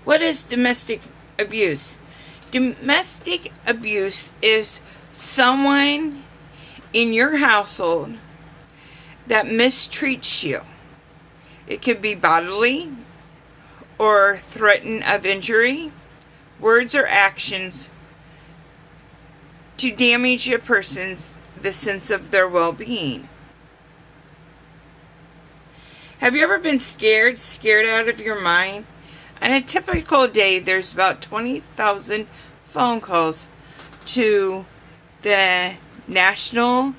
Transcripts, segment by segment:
What is domestic abuse? Domestic abuse is someone in your household that mistreats you. It could be bodily or threaten of injury, words or actions to damage a person's the sense of their well-being. Have you ever been scared out of your mind? On a typical day, there's about 20,000 phone calls to the national,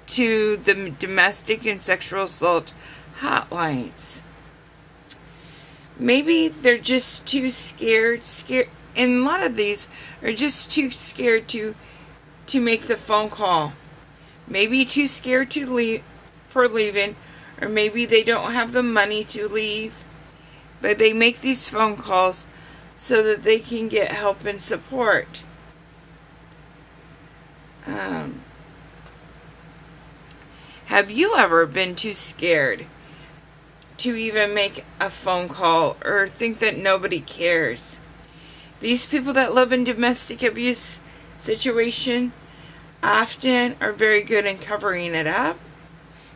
to the domestic and sexual assault hotlines. Maybe they're just too scared, and a lot of these are just too scared to make the phone call. Maybe too scared to leave for leaving, or maybe they don't have the money to leave, but they make these phone calls so that they can get help and support. Have you ever been too scared to even make a phone call or think that nobody cares? These people that live in domestic abuse situation often are very good in covering it up.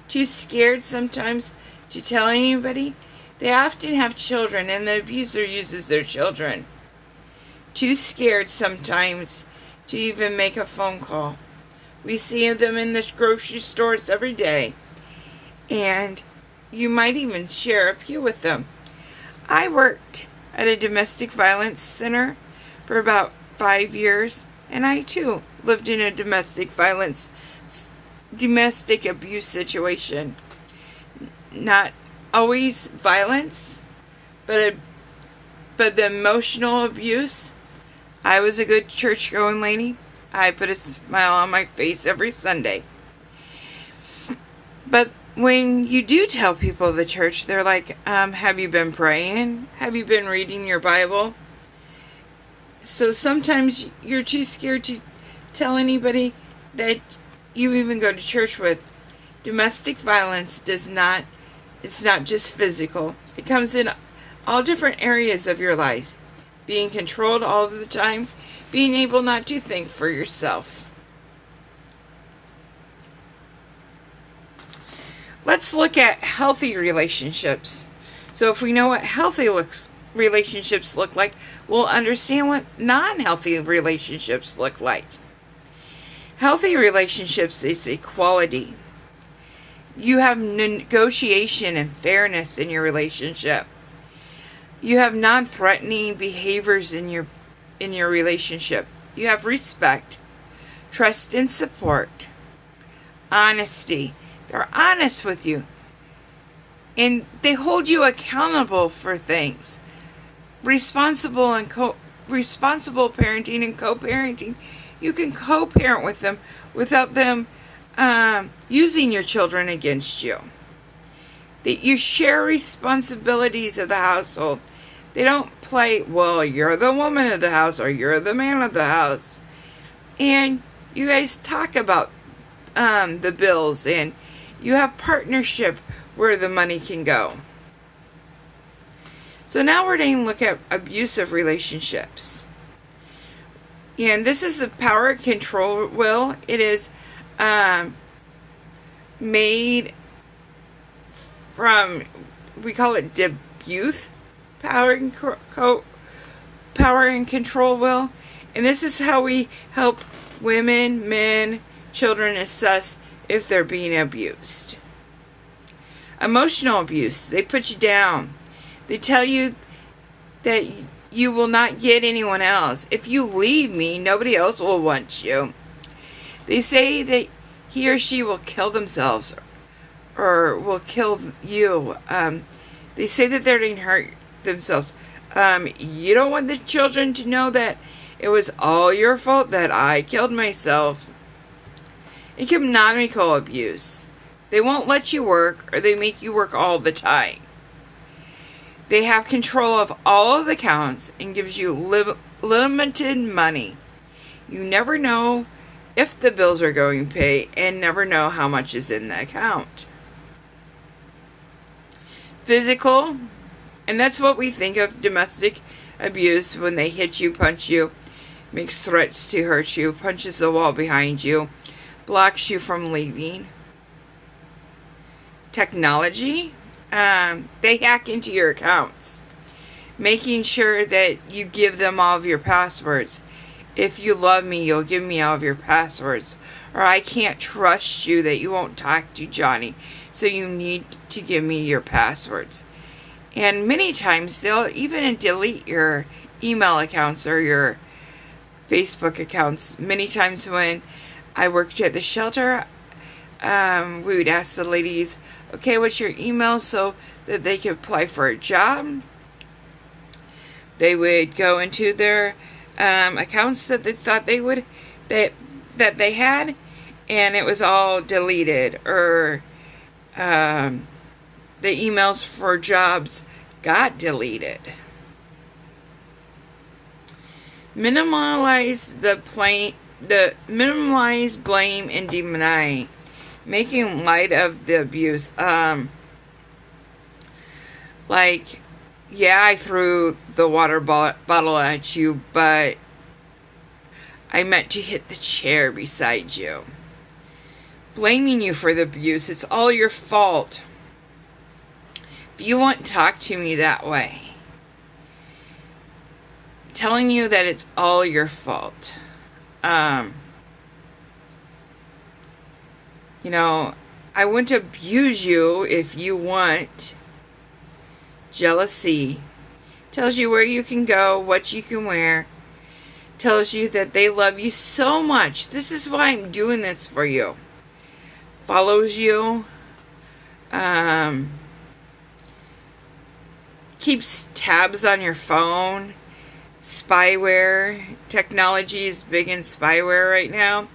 Too scared sometimes to tell anybody. They often have children, and the abuser uses their children. Too scared sometimes to even make a phone call. We see them in the grocery stores every day, and you might even share a pew with them. I worked at a domestic violence center for about 5 years, and I too lived in a domestic abuse situation. Not always violence, but the emotional abuse. I was a good church-going lady. I put a smile on my face every Sunday. But when you do tell people of the church, they're like, have you been praying? Have you been reading your Bible? So sometimes you're too scared to tell anybody that you even go to church with. Domestic violence it's not just physical. It comes in all different areas of your life. Being controlled all the time, being able not to think for yourself. Let's look at healthy relationships. So if we know what healthy relationships look like, we'll understand what non-healthy relationships look like. Healthy relationships is equality. You have negotiation and fairness in your relationship. You have non-threatening behaviors in your relationship. You have respect, trust and support, honesty. They're honest with you, and they hold you accountable for things. Responsible parenting and co-parenting. You can co-parent with them without them using your children against you. That you share responsibilities of the household. They don't play, well, you're the woman of the house or you're the man of the house. And you guys talk about the bills, and you have partnership where the money can go. So now we're going to look at abusive relationships. And this is the power and control will. It is made from, we call it Dubuque power and control will. And this is how we help women, men, children assess if they're being abused. Emotional abuse. They put you down. They tell you that you will not get anyone else. If you leave me, nobody else will want you. They say that he or she will kill themselves or will kill you. They say that they're going to hurt themselves. You don't want the children to know that it was all your fault that I killed myself. Economical abuse. They won't let you work, or they make you work all the time. They have control of all of the accounts and gives you limited money. You never know if the bills are going to pay and never know how much is in the account. Physical And that's what we think of domestic abuse when they hit you, punch you, makes threats to hurt you, punches the wall behind you, blocks you from leaving. Technology, they hack into your accounts, making sure that you give them all of your passwords. If you love me, you'll give me all of your passwords. Or I can't trust you that you won't talk to Johnny, so you need to give me your passwords. And many times they'll even delete your email accounts or your Facebook accounts. Many times when I worked at the shelter, we would ask the ladies, okay, what's your email, so that they could apply for a job. They would go into their accounts that they thought they would, that they had, and it was all deleted, or the emails for jobs got deleted. Minimize blame and deny, making light of the abuse. Like, yeah, I threw the water bottle at you, but I meant to hit the chair beside you. Blaming you for the abuse. It's all your fault. If you won't talk to me that way. Telling you that it's all your fault. You know, I wouldn't abuse you if you want. Jealousy. Tells you where you can go, what you can wear. Tells you that they love you so much. This is why I'm doing this for you. Follows you. Keeps tabs on your phone. Spyware. Technology is big in spyware right now.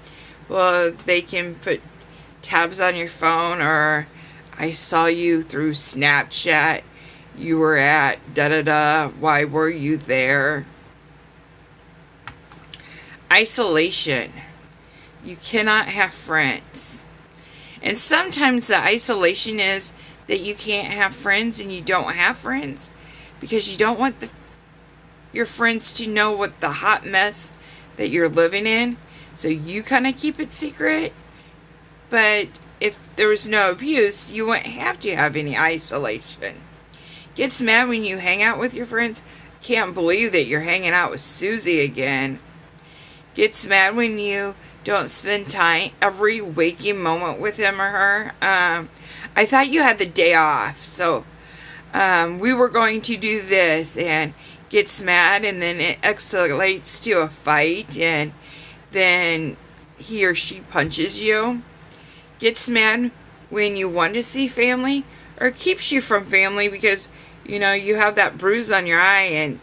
Well, they can put tabs on your phone, or I saw you through Snapchat. You were at da-da-da. Why were you there? Isolation. You cannot have friends. And sometimes the isolation is that you can't have friends and you don't have friends because you don't want your friends to know what the hot mess that you're living in. So you kind of keep it secret. But if there was no abuse, you wouldn't have to have any isolation. Gets mad when you hang out with your friends. Can't believe that you're hanging out with Susie again. Gets mad when you don't spend time, every waking moment with him or her. I thought you had the day off, so we were going to do this, and gets mad, and then it escalates to a fight, and then he or she punches you. Gets mad when you want to see family, or keeps you from family because, you know, you have that bruise on your eye, and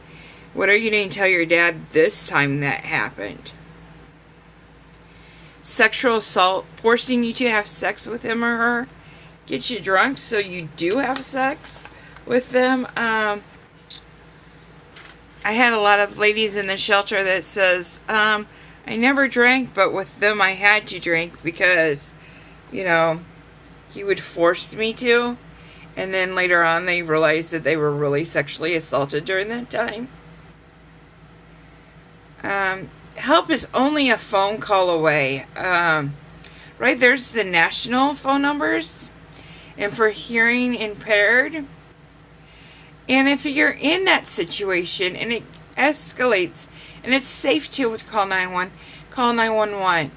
what are you going to tell your dad this time that happened? Sexual assault, forcing you to have sex with him or her. Get you drunk so you do have sex with them. I had a lot of ladies in the shelter that says, I never drank, but with them I had to drink because, you know, he would force me to. And then later on they realized that they were really sexually assaulted during that time. Help is only a phone call away. Right, there's the national phone numbers. And for hearing impaired. And if you're in that situation and it escalates and it's safe to call 911, call 911.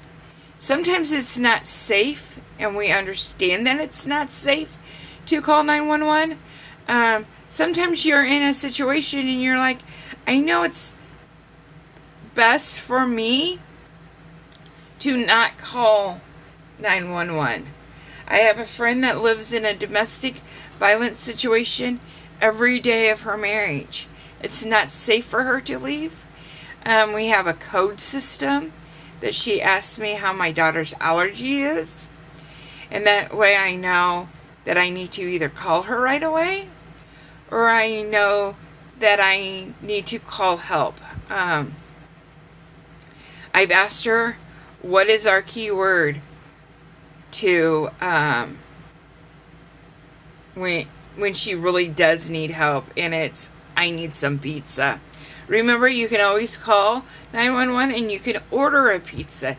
Sometimes it's not safe, and we understand that it's not safe to call 911. Sometimes you're in a situation and you're like, I know it's best for me to not call 911. I have a friend that lives in a domestic violence situation every day of her marriage. It's not safe for her to leave. We have a code system that she asks me how my daughter's allergy is. And that way I know that I need to either call her right away or I know that I need to call help. I've asked her, what is our key word to when she really does need help, and it's, I need some pizza. Remember, you can always call 911 and you can order a pizza.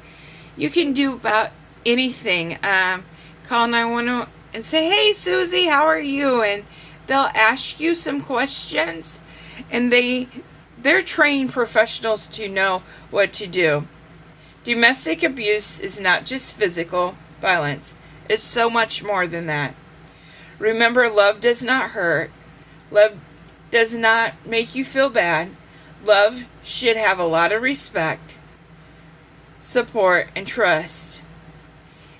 You can do about anything. Call 911 and say, hey, Susie, how are you? And they'll ask you some questions, and they're trained professionals to know what to do. Domestic abuse is not just physical violence. It's so much more than that. Remember, love does not hurt. Love does not make you feel bad. Love should have a lot of respect, support, and trust.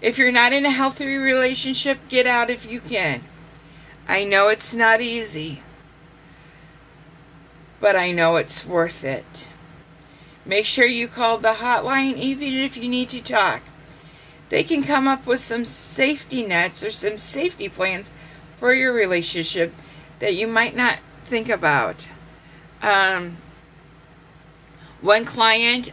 If you're not in a healthy relationship, get out if you can. I know it's not easy, but I know it's worth it. Make sure you call the hotline even if you need to talk. They can come up with some safety nets or some safety plans for your relationship that you might not think about. One client,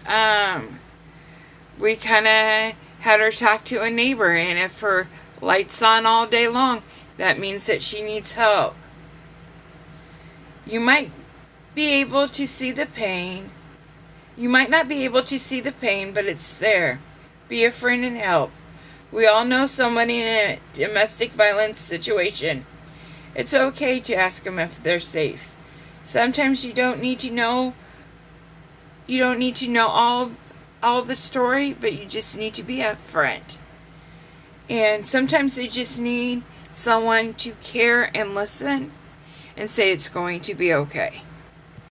we kind of had her talk to a neighbor, and if her light's on all day long, that means that she needs help. You might be able to see the pain. You might not be able to see the pain, but it's there. Be a friend and help. We all know someone in a domestic violence situation. It's okay to ask them if they're safe. Sometimes you don't need to know all the story, but you just need to be a friend. And sometimes they just need someone to care and listen and say it's going to be okay.